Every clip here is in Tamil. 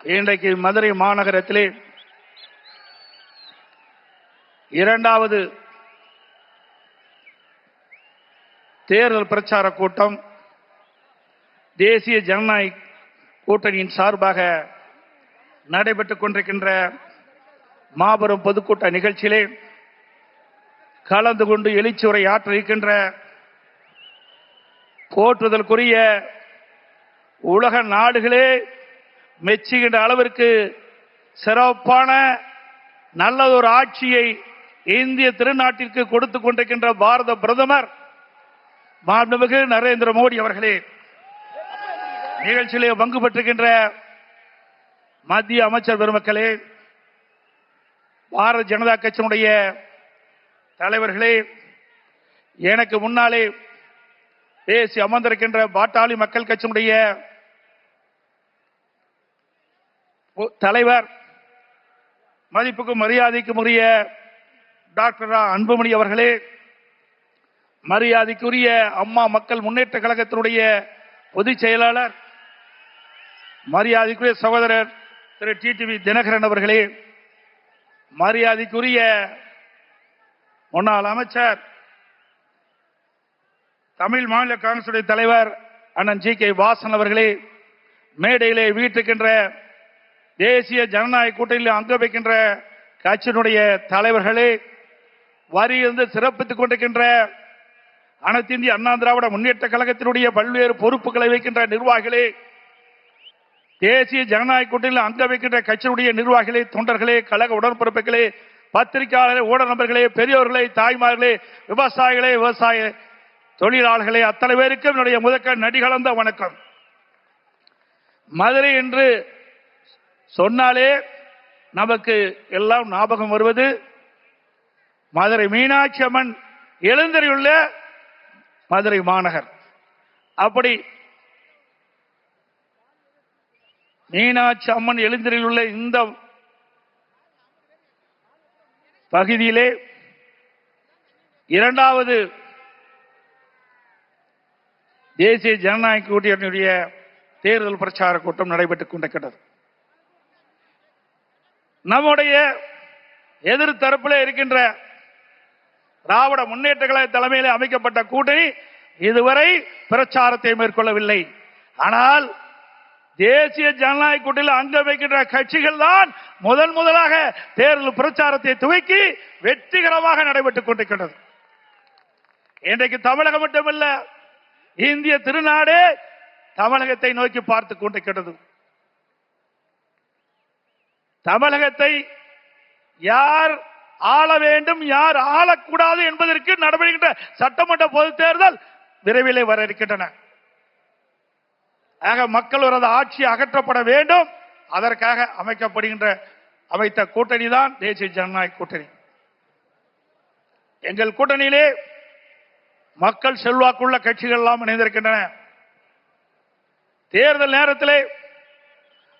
இன்றைக்கு மதுரை மாநகரத்திலே இரண்டாவது தேர்தல் பிரச்சார கூட்டம் தேசிய ஜனநாயக கூட்டணியின் சார்பாக நடைபெற்றுக் கொண்டிருக்கின்ற மாபெரும் பொதுக்கூட்ட நிகழ்ச்சியிலே கலந்து கொண்டு எழுச்சியுரை ஆற்ற இருக்கின்ற போற்றுதலுக்குரிய உலக நாடுகளே மெச்சுகின்ற அளவிற்கு சிறப்பான நல்லதொரு ஆட்சியை இந்திய திருநாட்டிற்கு கொடுத்துக் கொண்டிருக்கின்ற பாரத பிரதமர் மாண்புமிகு நரேந்திர மோடி அவர்களே, நிகழ்ச்சியிலே பங்கு பெற்றிருக்கின்ற மத்திய அமைச்சர் பெருமக்களே, பாரதிய ஜனதா கட்சியினுடைய தலைவர்களே, எனக்கு முன்னாலே பேசி அமர்ந்திருக்கின்ற பாட்டாளி மக்கள் கட்சியினுடைய தலைவர், மதிப்புக்கும் மரியாதைக்கும் உரிய டாக்டர் அன்புமணி அவர்களே, மரியாதைக்குரிய அம்மா மக்கள் முன்னேற்ற கழகத்தினுடைய பொதுச் செயலாளர், மரியாதைக்குரிய சகோதரர் திரு டிடிவி தினகரன் அவர்களே, மரியாதைக்குரிய முன்னாள் அமைச்சர் தமிழ் மாநில காங்கிரஸ் தலைவர் அண்ணன் ஜி கே வாசன் அவர்களே, மேடையிலே வீட்டுக்கின்ற தேசிய ஜனநாயக கூட்டணியில் அங்க வைக்கின்ற கட்சியினுடைய தலைவர்களே, வரியிலிருந்து சிறப்பித்துக் கொண்டிருக்கின்ற அனைத்து இந்திய அண்ணா திராவிட முன்னேற்ற கழகத்தினுடைய பல்வேறு பொறுப்புகளை வைக்கின்ற நிர்வாகிகளே, தேசிய ஜனநாயக கூட்டணியில் அங்க வைக்கின்ற கட்சியினுடைய நிர்வாகிகளே, தொண்டர்களே, கழக உடன்பிறப்புகளே, பத்திரிகையாளர்களே, ஊடக நண்பர்களே, பெரியோர்களே, தாய்மார்களே, விவசாயிகளே, விவசாய தொழிலாளர்களே, அத்தனை பேருக்கும் என்னுடைய முதற்க நடிகலந்த வணக்கம். மதுரை என்று சொன்னாலே நமக்கு எல்லாம் ஞாபகம் வருவது மதுரை மீனாட்சி அம்மன் எழுந்தருளியுள்ள மதுரை மாநகர். அப்படி மீனாட்சி அம்மன் எழுந்தருளியுள்ள இந்த பகுதியிலே இரண்டாவது தேசிய ஜனநாயக கூட்டணியுடைய தேர்தல் பிரச்சார கூட்டம் நடைபெற்றுக் கொண்டிருக்கிறது. நம்முடைய எதிர்த்தரப்பில் இருக்கின்ற திராவிட முன்னேற்ற கழக தலைமையில் அமைக்கப்பட்ட கூட்டணி இதுவரை பிரச்சாரத்தை மேற்கொள்ளவில்லை. ஆனால் தேசிய ஜனநாயக கூட்டணியில் அங்க வைக்கின்ற கட்சிகள் தான் முதலாக தேர்தல் பிரச்சாரத்தை துவக்கி வெற்றிகரமாக நடைபெற்றுக் கொண்டிருக்கிறது. இன்றைக்கு தமிழகம் மட்டுமல்ல, இந்திய திருநாடே தமிழகத்தை நோக்கி பார்த்துக் கொண்டிருக்கிறது. தமிழகத்தை யார் ஆள வேண்டும், யார் ஆளக்கூடாது என்பதற்கு நடைபெறுகின்ற சட்டமன்ற பொதுத் தேர்தல் விரைவில் வர இருக்கின்றன. ஆக மக்கள் விரோத ஆட்சி அகற்றப்பட வேண்டும். அதற்காக அமைத்த கூட்டணி தான் தேசிய ஜனநாயக கூட்டணி. எங்கள் கூட்டணியிலே மக்கள் செல்வாக்குள்ள கட்சிகள் எல்லாம் இணைந்திருக்கின்றன. தேர்தல் நேரத்திலே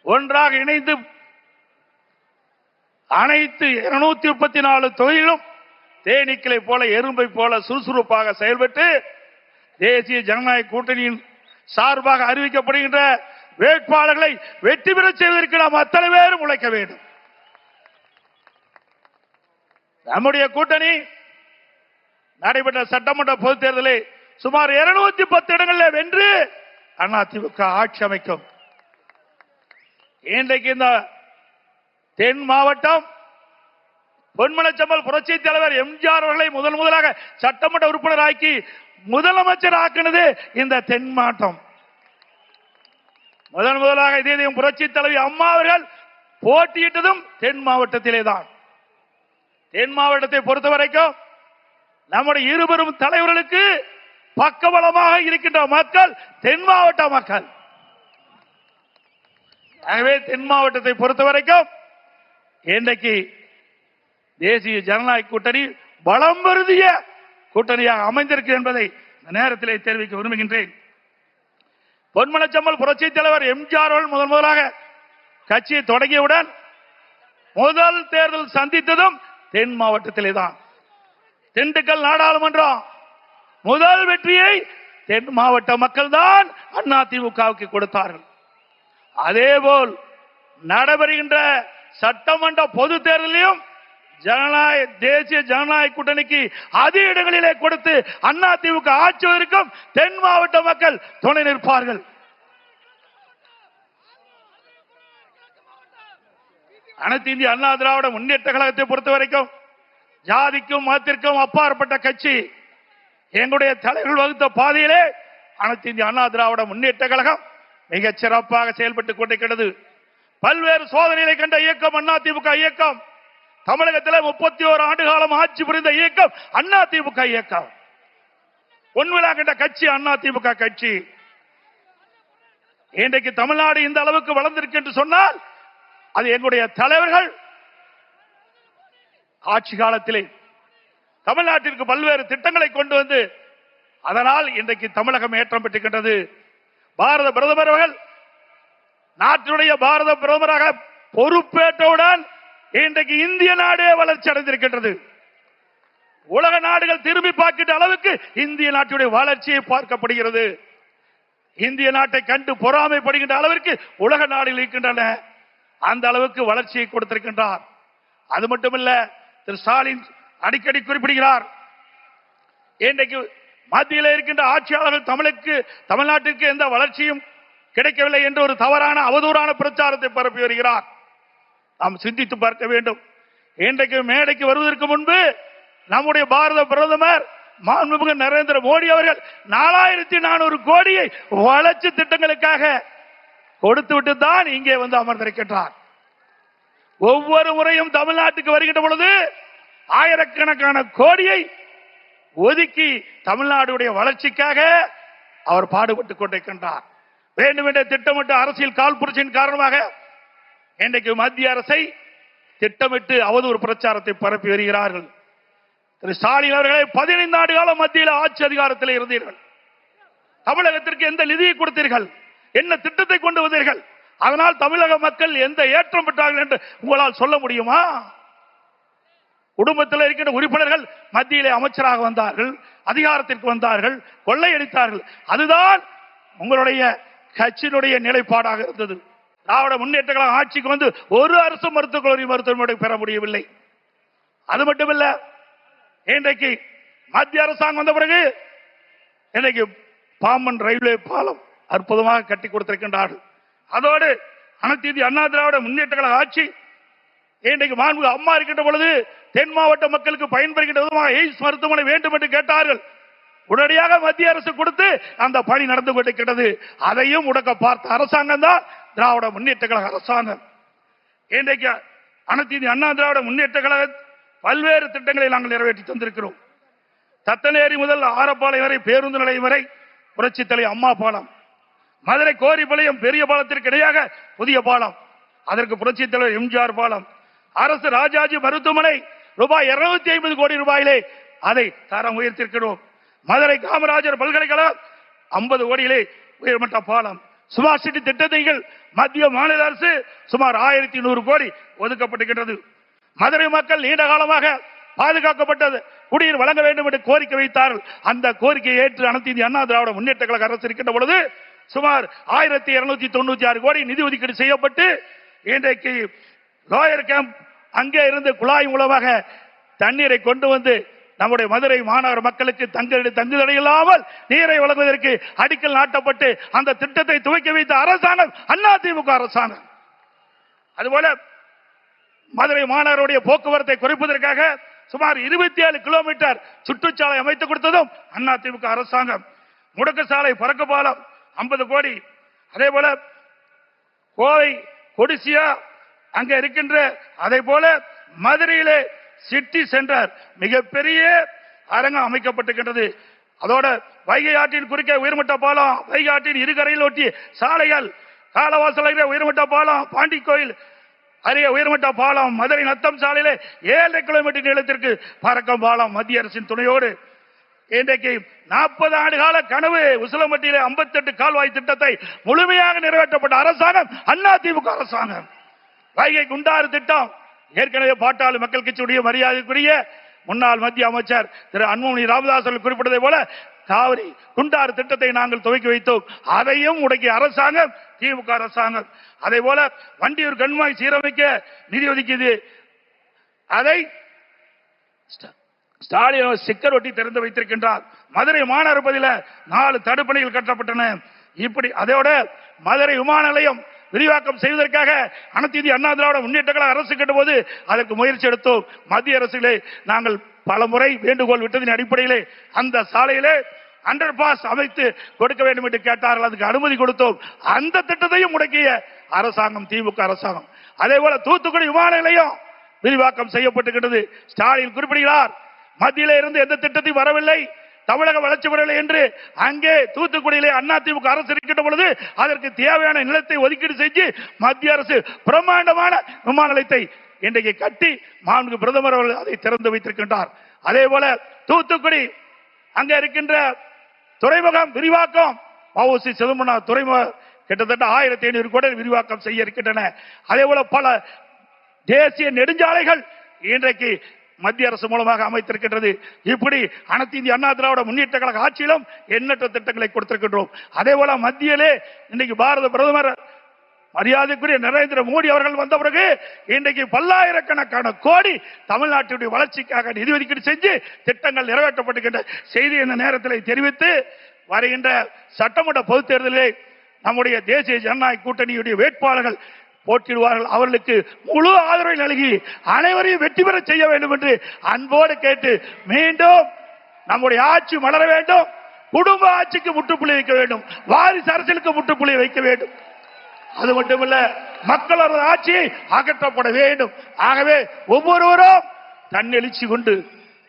ஒன்றாக இணைந்து அனைத்து 234 தொகுதிகளும் தேனீக்களை போல எறும்பை போல சுறுசுறுப்பாக செயல்பட்டு தேசிய ஜனநாயக கூட்டணியின் சார்பாக அறிவிக்கப்படுகின்ற வேட்பாளர்களை வெற்றி பெற செய்வதற்கு நாம் அத்தனை பேரும் உழைக்க வேண்டும். நம்முடைய கூட்டணி நடைபெற்ற சட்டமன்ற பொதுத் தேர்தலில் சுமார் 210 இடங்களில் வென்று அதிமுக ஆட்சி அமைக்கும். இன்றைக்கு இந்த தென் மாவட்டம் பொன்மனச்செம்மல் புரட்சி தலைவர் எம்ஜிஆர் அவர்களை முதலாக சட்டமன்ற உறுப்பினர் ஆக்கி முதலமைச்சர் ஆக்கினது இந்த தென் மாவட்டம். முதலாக இதே புரட்சி தலைவி அம்மா அவர்கள் போட்டியிட்டதும் தென் மாவட்டத்திலே தான். தென் மாவட்டத்தை பொறுத்தவரைக்கும் நம்முடைய இருவரும் தலைவர்களுக்கு பக்கபலமாக இருக்கின்ற மக்கள் தென் மாவட்ட மக்கள். ஆகவே தென் மாவட்டத்தை பொறுத்தவரைக்கும் இன்றைக்கு தேசிய ஜனநாயக கூட்டணி பலம் பொருந்திய கூட்டணியாக அமைந்திருக்கு என்பதை நேரத்தில் தெரிவிக்க விரும்புகின்றேன். பொன்மனச்செம்மல் புரட்சி தலைவர் எம்ஜிஆர் அவர்கள் முதலாக கட்சியை தொடங்கியவுடன் முதல் தேர்தல் சந்தித்ததும் தென் மாவட்டத்திலே தான். திண்டுக்கல் நாடாளுமன்றம் முதல் வெற்றியை தென் மாவட்ட மக்கள் தான் அதிமுகவுக்கு கொடுத்தார்கள். அதேபோல் நடைபெறுகின்ற சட்டமன்ற பொது தேர்தலையும் தேசிய ஜனநாயக கூட்டணிக்கு அதிக இடங்களிலே கொடுத்து அதிமுக ஆட்சிவதற்கும் தென் மாவட்ட மக்கள் துணை நிற்பார்கள். அனைத்து இந்திய அண்ணா திராவிட முன்னேற்ற கழகத்தை பொறுத்த வரைக்கும் ஜாதிக்கும் மதத்திற்கும் அப்பாற்பட்ட கட்சி. எங்களுடைய தலைவர்கள் வகுத்த பாதையிலே அனைத்து இந்திய அண்ணா திராவிட முன்னேற்ற கழகம் மிகச் சிறப்பாக செயல்பட்டுக் கொண்டிருக்கிறது. பல்வேறு சோதனைகளை கண்ட இயக்கம் அதிமுக இயக்கம். தமிழகத்தில் 31 ஆண்டு காலம் ஆட்சி புரிந்த இயக்கம் அதிமுக இயக்கம். பொன்விழா கண்ட கட்சி அதிமுக கட்சி. இன்றைக்கு தமிழ்நாடு இந்த அளவுக்கு வளர்ந்திருக்கு என்று சொன்னால் அது எங்களுடைய தலைவர்கள் ஆட்சி காலத்திலே தமிழ்நாட்டிற்கு பல்வேறு திட்டங்களை கொண்டு வந்து அதனால் இன்றைக்கு தமிழகம் ஏற்றம் பெற்றுகின்றது. பாரத பிரதமர் அவர்கள் நாட்டினுடைய பாரத பிரதமராக பொறுப்பேற்றவுடன் இன்றைக்கு இந்திய நாடே வளர்ச்சி அடைந்திருக்கின்றது. உலக நாடுகள் திரும்பி பார்க்கின்ற அளவுக்கு இந்திய நாட்டுடைய வளர்ச்சியை பார்க்கப்படுகிறது. இந்திய நாட்டை கண்டு பொறாமைப்படுகின்ற அளவிற்கு உலக நாடுகள் இருக்கின்றன. அந்த அளவுக்கு வளர்ச்சியை கொடுத்திருக்கின்றார். அது மட்டுமல்ல, திரு ஸ்டாலின் அடிக்கடி குறிப்பிடுகிறார், இன்றைக்கு மத்தியில் இருக்கின்ற ஆட்சியாளர்கள் தமிழ்நாட்டிற்கு எந்த வளர்ச்சியும் கிடைக்கவில்லை என்று ஒரு தவறான அவதூறான பிரச்சாரத்தை பரப்பி வருகிறார். நாம் சிந்தித்து பார்க்க வேண்டும். இன்றைக்கு மேடைக்கு வருவதற்கு முன்பு நம்முடைய பாரத பிரதமர் மாண்புமிகு நரேந்திர மோடி அவர்கள் 4400 கோடியை வளர்ச்சி திட்டங்களுக்காக கொடுத்துவிட்டு தான் இங்கே வந்து அமர்ந்திருக்கின்றார். ஒவ்வொரு முறையும் தமிழ்நாட்டுக்கு வருகின்ற பொழுது ஆயிரக்கணக்கான கோடியை ஒதுக்கி தமிழ்நாடுடைய வளர்ச்சிக்காக அவர் பாடுபட்டுக் கொண்டிருக்கின்றார். வேண்டுமென்ற திட்டமிட்டு அரசியல் காழ்ப்புணர்ச்சியின் காரணமாக இன்றைக்கு மத்திய அரசை திட்டமிட்டு அவதூறு பிரச்சாரத்தை பரப்பி வருகிறார்கள். திரு ஸ்டாலின் அவர்களை 15 ஆண்டு காலம் மத்தியில் ஆட்சி அதிகாரத்தில் இருந்தீர்கள். தமிழகத்திற்கு எந்த நிதியை கொடுத்தீர்கள்? என்ன திட்டத்தை கொண்டு வந்தீர்கள்? அதனால் தமிழக மக்கள் எந்த ஏற்றம் பெற்றார்கள் என்று உங்களால் சொல்ல முடியுமா? குடும்பத்தில் இருக்கின்ற உறுப்பினர்கள் மத்தியிலே அமைச்சராக வந்தார்கள், அதிகாரத்திற்கு வந்தார்கள், கொள்ளையடித்தார்கள். அதுதான் உங்களுடைய கட்சியினுடைய நிலைப்பாடாக இருந்தது. திராவிட முன்னேற்ற கழகம் ஆட்சிக்கு வந்து ஒரு அரசு மருத்துவக் கல்லூரி மருத்துவமனை பெற முடியவில்லை. அது மட்டுமல்ல, இன்றைக்கு மத்திய அரசாங்கம் வந்த பிறகு இன்றைக்கு பாம்பன் ரயில்வே பாலம் அற்புதமாக கட்டி கொடுத்திருக்கின்றார்கள். அதோடு அனைத்து இந்திய அண்ணா திராவிட முன்னேற்ற கழக ஆட்சி இன்றைக்கு மாண்புமிகு அம்மா இருக்கின்ற பொழுது தென் மாவட்ட மக்களுக்கு பயன்படுகின்ற விதமாக எய்ம்ஸ் மருத்துவமனை வேண்டும் என்று கேட்டார்கள். உடனடியாக மத்திய அரசு கொடுத்து அந்த பணி நடந்து கொண்டிருக்கிறது. அதையும் முடக்க பார்த்த அரசாங்கம் தான் திராவிட முன்னேற்ற கழக அரசாங்கம். இன்றைக்கு அனைத்து இந்திய அண்ணா திராவிட முன்னேற்ற கழக பல்வேறு திட்டங்களை நாங்கள் நிறைவேற்றி தந்திருக்கிறோம். தத்தனேரி முதல் ஆரப்பாளையம் வரை பேருந்து நிலையம் வரை புரட்சி தலை அம்மா பாலம், மதுரை கோரிப்பாளையம் பெரிய பாலத்திற்கு இடையாக புதிய பாலம், அதற்கு புரட்சி தலைவர் எம்ஜிஆர் பாலம், அரசு ராஜாஜி மருத்துவமனை ரூபாய் 250 கோடி ரூபாயிலே அதை தரம் உயர்த்திருக்கிறோம். மதுரை காமராஜர் பல்கலைக்கழகம் 50 கோடியிலே உயர்மட்ட பாலம், ஸ்மார்ட் சிட்டி திட்டங்கள் மத்திய மாநில அரசு சுமார் 1100 கோடி ஒதுக்கப்பட்டிருக்கிறது. மதுரை மக்கள் நீண்ட காலமாக பாதுகாக்கப்பட்டது குடிநீர் வழங்க வேண்டும் என்று கோரிக்கை வைத்தார்கள். அந்த கோரிக்கையை ஏற்று அனைத்து இந்திய அண்ணா திராவிட முன்னேற்ற கழக அரசு இருக்கின்ற பொழுது சுமார் 1296 கோடி நிதி ஒதுக்கீடு செய்யப்பட்டு இன்றைக்கு லோயர் கேம்ப் அங்கே இருந்து குழாய் மூலமாக தண்ணீரை கொண்டு வந்து நம்முடைய மதுரை மாநகர மக்களுக்கு தங்குதடை இல்லாமல் நீரை வழங்குவதற்கு அடிக்கல் நாட்டப்பட்டு அந்த திட்டத்தை துவக்கி வைத்த அரசாங்கம் அதிமுக அரசாங்கம். அதுபோல மதுரை மாநகருடைய போக்குவரத்தை குறைப்பதற்காக சுமார் 27 கிலோமீட்டர் சுற்றுச்சாலை அமைத்து கொடுத்ததும் அதிமுக அரசாங்கம். முடக்கு சாலை பறக்க பாலம் 50 கோடி. அதே போல கோவை கொடிசியா அங்க இருக்கின்ற அதே போல மதுரையிலே சிட்டி சென்டர் மிகப்பெரிய அரங்கம் அமைக்கப்பட்டிருக்கின்றது. அதோட வைகை ஆற்றின் குறுக்கே உயர்மட்ட பாலம், வைகை ஆற்றின் இருகரையில் ஒட்டிய சாலைகள், காலவாசல் உயர்மட்ட பாலம், பாண்டி கோயில் அருகே உயர்மட்ட பாலம், மதுரை நத்தம் சாலையிலே 7 கிலோமீட்டர் நீளத்திற்கு பறக்கும் பாலம் மத்திய அரசின் துணையோடு இன்றைக்கு 40 ஆண்டு கால கனவு உசிலம்பட்டியிலே 58 கால்வாய் திட்டத்தை முழுமையாக நிறைவேற்றப்பட்ட அரசாங்கம் அதிமுக அரசாங்கம். வைகை குண்டாறு திட்டம் ஏற்கனவே பாட்டாளி மக்கள் கட்சியுடைய மரியாதைக்குரிய முன்னாள் மத்திய அமைச்சர் திரு அன்புமணி ராமதாஸ் குறிப்பிட்டதை போல காவிரி குண்டாறு திட்டத்தை நாங்கள் துவக்கி வைத்தோம். அதையும் முடக்கிய அரசாங்கம் திமுக அரசாங்கம். அதே போல வண்டியூர் கண்மாய் சீரமைக்க நிதி ஒதுக்கியது, அதை ஸ்டாலின் சிக்கர் ஒட்டி திறந்து வைத்திருக்கின்றார். மதுரை மாநகர பகுதியில் 4 தடுப்பணைகள் கட்டப்பட்டன. இப்படி அதோட மதுரை விமான நிலையம் விரிவாக்கம் செய்வதற்காக அனைத்து இந்திய அண்ணா திராவிட முன்னேற்ற கழக அரசு கேட்டபோது அதற்கு முயற்சி எடுத்தோம். மத்திய அரசிலே நாங்கள் பல முறை வேண்டுகோள் விட்டதின் அடிப்படையிலே அந்த சாலையிலே அண்டர் பாஸ் அமைத்து கொடுக்க வேண்டும் என்று கேட்டார்கள். அதுக்கு அனுமதி கொடுத்தோம். அந்த திட்டத்தையும் முடக்கிய அரசாங்கம் திமுக அரசாங்கம். அதே போல தூத்துக்குடி விமான நிலையம் விரிவாக்கம் செய்யப்பட்டுகின்றது. ஸ்டாலின் குறிப்பிடுகிறார், மத்தியிலே இருந்து எந்த திட்டத்தையும் வரவில்லை, தமிழக வளர்ச்சி பெறவில்லை என்று. அங்கே தூத்துக்குடியிலே அதிமுக அரசு இருக்கின்ற பொழுது அதற்கு தேவையான நிலத்தை ஒதுக்கீடு செஞ்சு மத்திய அரசு பிரம்மாண்டமான விமான நிலையத்தை இன்றைக்கு கட்டி மாண்புமிகு பிரதமர் அவர்கள் அதை திறந்து வைத்திருக்கின்றார். அதே போல தூத்துக்குடி அங்க இருக்கின்ற துறைமுகம் விரிவாக்கம், வஉசி சிதம்பரம் துறைமுகம் கிட்டத்தட்ட 1500 கோடி விரிவாக்கம் செய்ய இருக்கின்றன. அதே போல பல தேசிய நெடுஞ்சாலைகள் இன்றைக்கு மத்திய அரசு மூலமாக அமைத்திருக்கின்றது. இப்படி அனைத்து இந்திய அண்ணா திராவிட முன்னேற்ற கழக ஆட்சியிலும் எண்ணற்ற திட்டங்களை கொடுத்திருக்கின்றோம். அதே போல மத்தியிலே இன்னைக்கு பாரத பிரதமர் மரியாதைக்குரிய நரேந்திர மோடி அவர்கள் வந்த பிறகு இன்றைக்கு பல்லாயிரக்கணக்கான கோடி தமிழ்நாட்டுடைய வளர்ச்சிக்காக நிதி ஒதுக்கீடு செஞ்சு திட்டங்கள் நிறைவேற்றப்பட்டுகின்ற செய்தி இந்த நேரத்தில் தெரிவித்து, வருகின்ற சட்டமன்ற பொதுத் தேர்தலில் நம்முடைய தேசிய ஜனநாயக கூட்டணியுடைய வேட்பாளர்கள் போட்டியிடுவார்கள். அவர்களுக்கு முழு ஆதரவை நல்கி அனைவரையும் வெற்றி பெற செய்ய வேண்டும் என்று அன்போடு கேட்டு, மீண்டும் நம்முடைய ஆட்சி மலர வேண்டும், குடும்ப ஆட்சிக்கு முற்றுப்புள்ளி வைக்க வேண்டும், வாரிசு அரசியலுக்கு முற்றுப்புள்ளி வைக்க வேண்டும். அது மட்டுமல்ல, மக்களோட ஆட்சி அகற்றப்பட வேண்டும். ஆகவே ஒவ்வொருவரும் தன்னெழுச்சி கொண்டு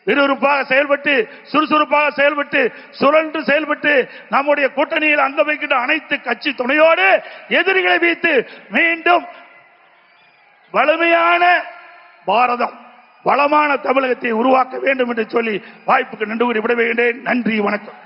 விறுவிறுப்பாக செயல்பட்டு, சுறுசுறுப்பாக செயல்பட்டு, சுழன்று செயல்பட்டு நம்முடைய கூட்டணியில் அங்க வைக்கின்ற அனைத்து கட்சி துணையோடு எதிரிகளை வைத்து மீண்டும் வலிமையான பாரதம், வளமான தமிழகத்தை உருவாக்க வேண்டும் என்று சொல்லி வாய்ப்புக்கு நன்றி கூறி விடைபெறுகிறேன். நன்றி, வணக்கம்.